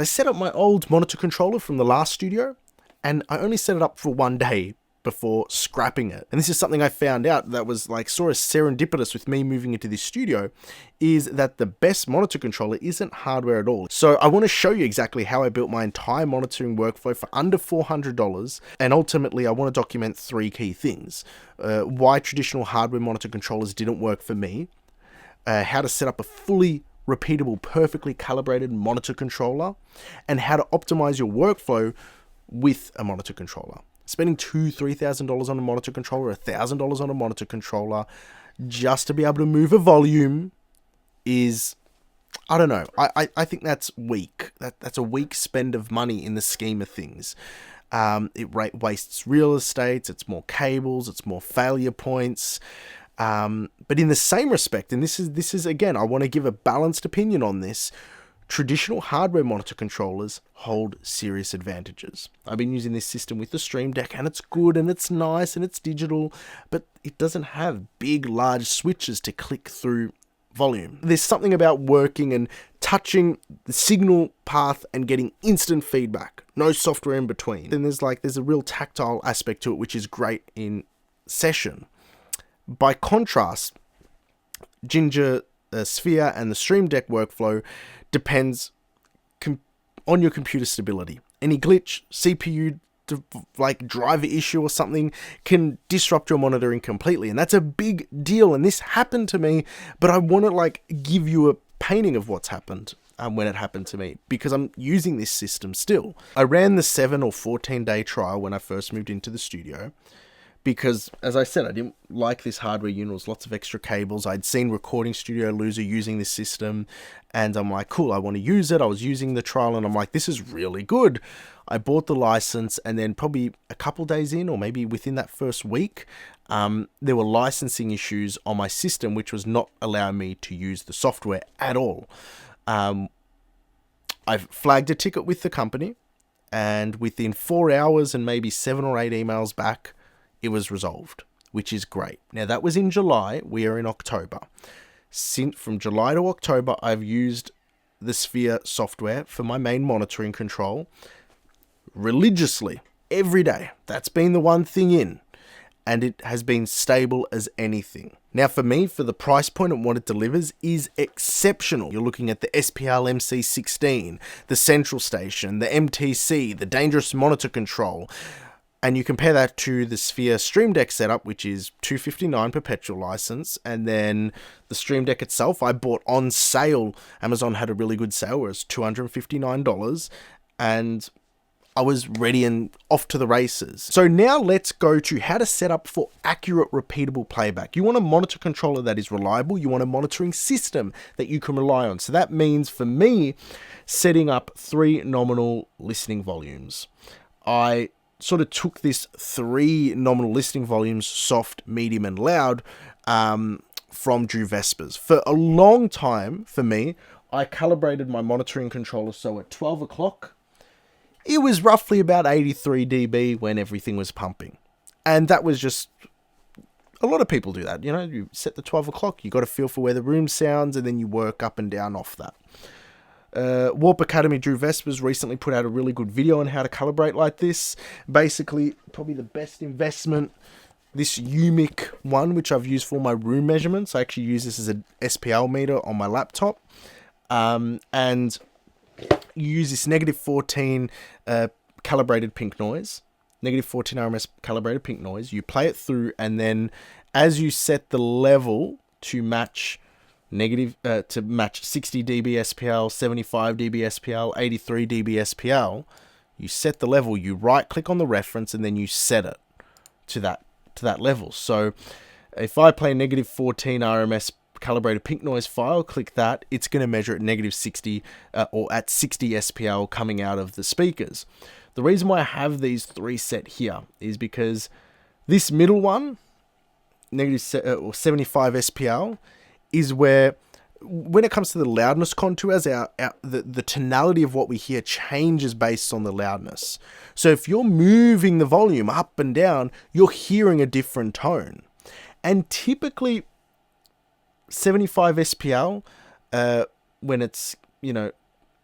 I set up my old monitor controller from the last studio, and I only set it up for 1 day before scrapping it. And this is something I found out that was like sort of serendipitous with me moving into this studio, is that the best monitor controller isn't hardware at all. So I want to show you exactly how I built my entire monitoring workflow for under $400, and ultimately I want to document 3 key things. Why traditional hardware monitor controllers didn't work for me, how to set up a fully repeatable, perfectly calibrated monitor controller, and how to optimize your workflow with a monitor controller. Spending $2,000-$3,000 on a monitor controller, $1,000 on a monitor controller, just to be able to move a volume is, I don't know. I think that's weak. That's a weak spend of money in the scheme of things. It wastes real estate. It's more cables. It's more failure points. But in the same respect, and this is again, I want to give a balanced opinion on this. Traditional hardware monitor controllers hold serious advantages. I've been using this system with the Stream Deck, and it's good and it's nice and it's digital, but it doesn't have big, large switches to click through volume. There's something about working and touching the signal path and getting instant feedback. No software in between. Then there's a real tactile aspect to it, which is great in session. By contrast, Ginger Sphere and the Stream Deck workflow depends on your computer stability. Any glitch, CPU driver issue or something can disrupt your monitoring completely, and that's a big deal. And this happened to me, but I want to give you a painting of what's happened when it happened to me, because I'm using this system still. I ran the 7 or 14 day trial when I first moved into the studio, because, as I said, I didn't like this hardware unit. It was lots of extra cables. I'd seen Recording Studio Loser using this system, and I'm like, cool, I want to use it. I was using the trial, and I'm like, this is really good. I bought the license, and then probably a couple days in, or maybe within that first week, there were licensing issues on my system, which was not allowing me to use the software at all. I've flagged a ticket with the company, and within 4 hours and maybe 7 or 8 emails back, it was resolved, which is great. Now, that was in July. We are in October. From July to October, I've used the Sphere software for my main monitoring control religiously every day. That's been the one thing in, and it has been stable as anything. Now, for me, for the price point and what it delivers is exceptional. You're looking at the SPL MC16, the Central Station, the MTC, the Dangerous Monitor Control. And you compare that to the Sphere Stream Deck setup, which is $259 perpetual license, and then the Stream Deck itself, I bought on sale. Amazon had a really good sale where it was $259, and I was ready and off to the races. So now let's go to how to set up for accurate, repeatable playback. You want a monitor controller that is reliable. You want a monitoring system that you can rely on. So that means, for me, setting up 3 nominal listening volumes. I sort of took this 3 nominal listening volumes, soft, medium, and loud, from Drew Vespers. For a long time, for me, I calibrated my monitoring controller so at 12 o'clock, it was roughly about 83 dB when everything was pumping. And that was just, a lot of people do that. You know, you set the 12 o'clock, you got a feel for where the room sounds, and then you work up and down off that. Warp Academy Drew Vespers recently put out a really good video on how to calibrate like this. Basically, probably the best investment, this UMIC one, which I've used for my room measurements. I actually use this as an SPL meter on my laptop. And you use this -14 calibrated pink noise, -14 RMS calibrated pink noise. You play it through, and then as you set the level to match to match 60 dB SPL, 75 dB SPL, 83 dB SPL, you set the level, you right click on the reference, and then you set it to that level. So if I play -14 RMS calibrated pink noise file, click that, it's going to measure at -60 or at 60 SPL coming out of the speakers. The reason why I have these 3 set here is because this middle one, -75 SPL, is where, when it comes to the loudness contours, the tonality of what we hear changes based on the loudness. So if you're moving the volume up and down, you're hearing a different tone. And typically 75 SPL, when it's,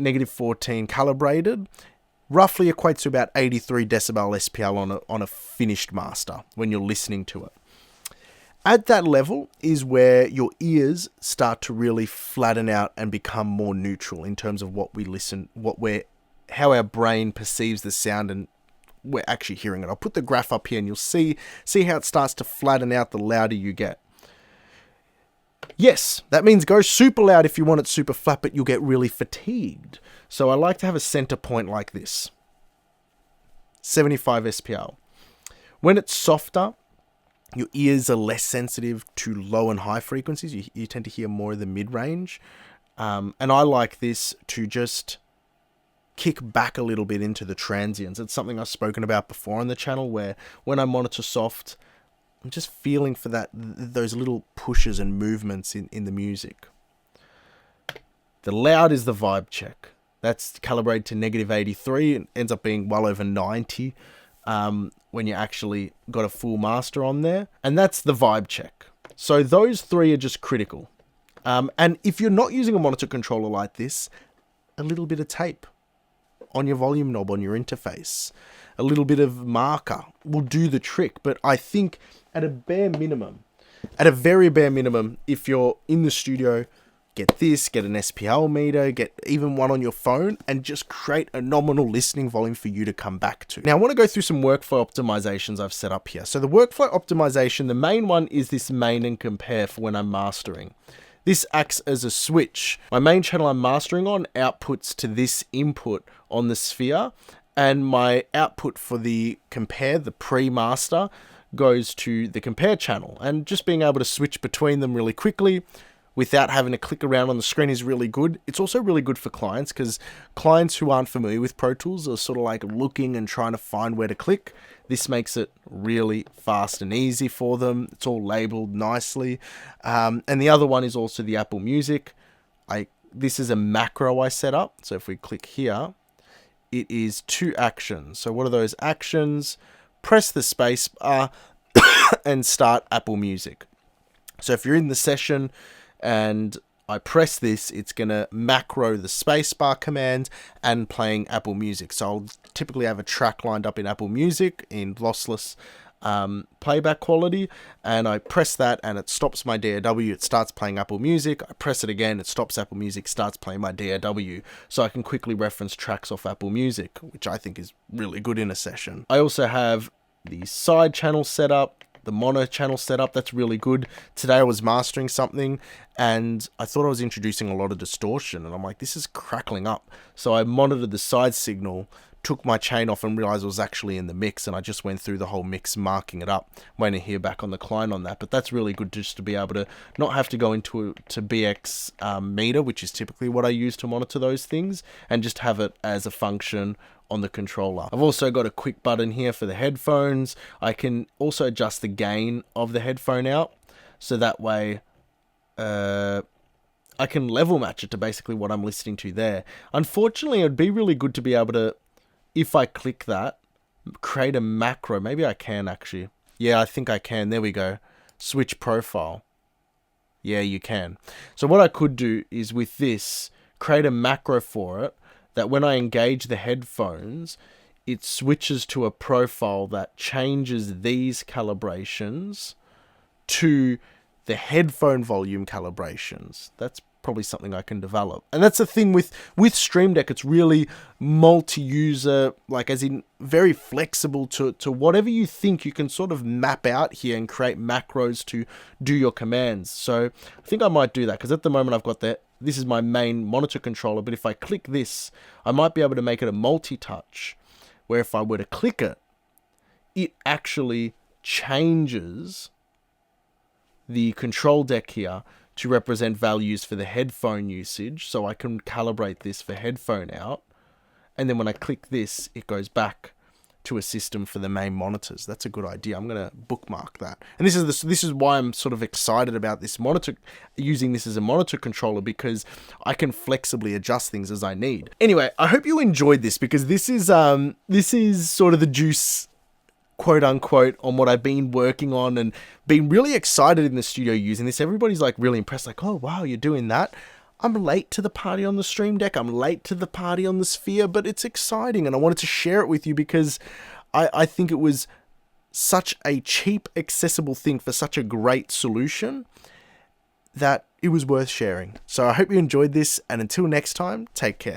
-14 calibrated roughly equates to about 83 decibel SPL on a finished master when you're listening to it. At that level is where your ears start to really flatten out and become more neutral in terms of what we listen, how our brain perceives the sound, and we're actually hearing it. I'll put the graph up here and you'll see how it starts to flatten out the louder you get. Yes, that means go super loud if you want it super flat, but you'll get really fatigued. So I like to have a center point like this. 75 SPL. When it's softer, your ears are less sensitive to low and high frequencies. You tend to hear more of the mid-range. And I like this to just kick back a little bit into the transients. It's something I've spoken about before on the channel, where when I monitor soft, I'm just feeling for those little pushes and movements in the music. The loud is the vibe check. That's calibrated to -83. It ends up being well over 90 when you actually got a full master on there. And that's the vibe check. So those three are just critical. And if you're not using a monitor controller like this, a little bit of tape on your volume knob on your interface, a little bit of marker will do the trick. But I think at a very bare minimum, if you're in the studio, get an SPL meter, get even one on your phone, and just create a nominal listening volume for you to come back to. Now I want to go through some workflow optimizations I've set up here. So the workflow optimization, the main one is this main and compare for when I'm mastering. This acts as a switch. My main channel I'm mastering on outputs to this input on the sphere, and my output for the compare, the pre-master, goes to the compare channel. And just being able to switch between them really quickly without having to click around on the screen is really good. It's also really good for clients, because clients who aren't familiar with Pro Tools are sort of like looking and trying to find where to click. This makes it really fast and easy for them. It's all labeled nicely. And the other one is also the Apple Music. This is a macro I set up. So if we click here, it is 2 actions. So what are those actions? Press the space bar and start Apple Music. So if you're in the session and I press this, it's going to macro the spacebar command and playing Apple Music. So I'll typically have a track lined up in Apple Music in lossless playback quality, and I press that and it stops my DAW. It starts playing Apple Music. I press it again, it stops Apple Music, starts playing my DAW. So I can quickly reference tracks off Apple Music, which I think is really good in a session. I also have the side channel set up, the mono channel setup. That's really good. Today I was mastering something and I thought I was introducing a lot of distortion, and I'm like, this is crackling up. So I monitored the side signal, took my chain off, and realized it was actually in the mix, and I just went through the whole mix marking it up, waiting to hear back on the client on that. But that's really good just to be able to not have to go into BX meter, which is typically what I use to monitor those things, and just have it as a function on the controller. I've also got a quick button here for the headphones. I can also adjust the gain of the headphone out, so that way I can level match it to basically what I'm listening to there. Unfortunately, it'd be really good to be able to, if I click that, create a macro. Maybe I can actually. Yeah, I think I can. There we go. Switch profile. Yeah, you can. So what I could do is with this, create a macro for it, that when I engage the headphones, it switches to a profile that changes these calibrations to the headphone volume calibrations. That's probably something I can develop. And that's the thing with Stream Deck. It's really multi-user, like as in very flexible to whatever you think. You can sort of map out here and create macros to do your commands. So I think I might do that, because at the moment I've got this is my main monitor controller, but if I click this, I might be able to make it a multi-touch, where if I were to click it, it actually changes the control deck here to represent values for the headphone usage. So I can calibrate this for headphone out. And then when I click this, it goes back to a system for the main monitors. That's a good idea. I'm going to bookmark that. And this is why I'm sort of excited about this monitor, using this as a monitor controller, because I can flexibly adjust things as I need. Anyway, I hope you enjoyed this, because this is sort of the juice, quote unquote, on what I've been working on and been really excited in the studio using this. Everybody's like really impressed, like, oh wow, you're doing that. I'm late to the party on the Stream Deck. I'm late to the party on the Sphere, but it's exciting, and I wanted to share it with you because I think it was such a cheap, accessible thing for such a great solution that it was worth sharing. So I hope you enjoyed this, and until next time, take care.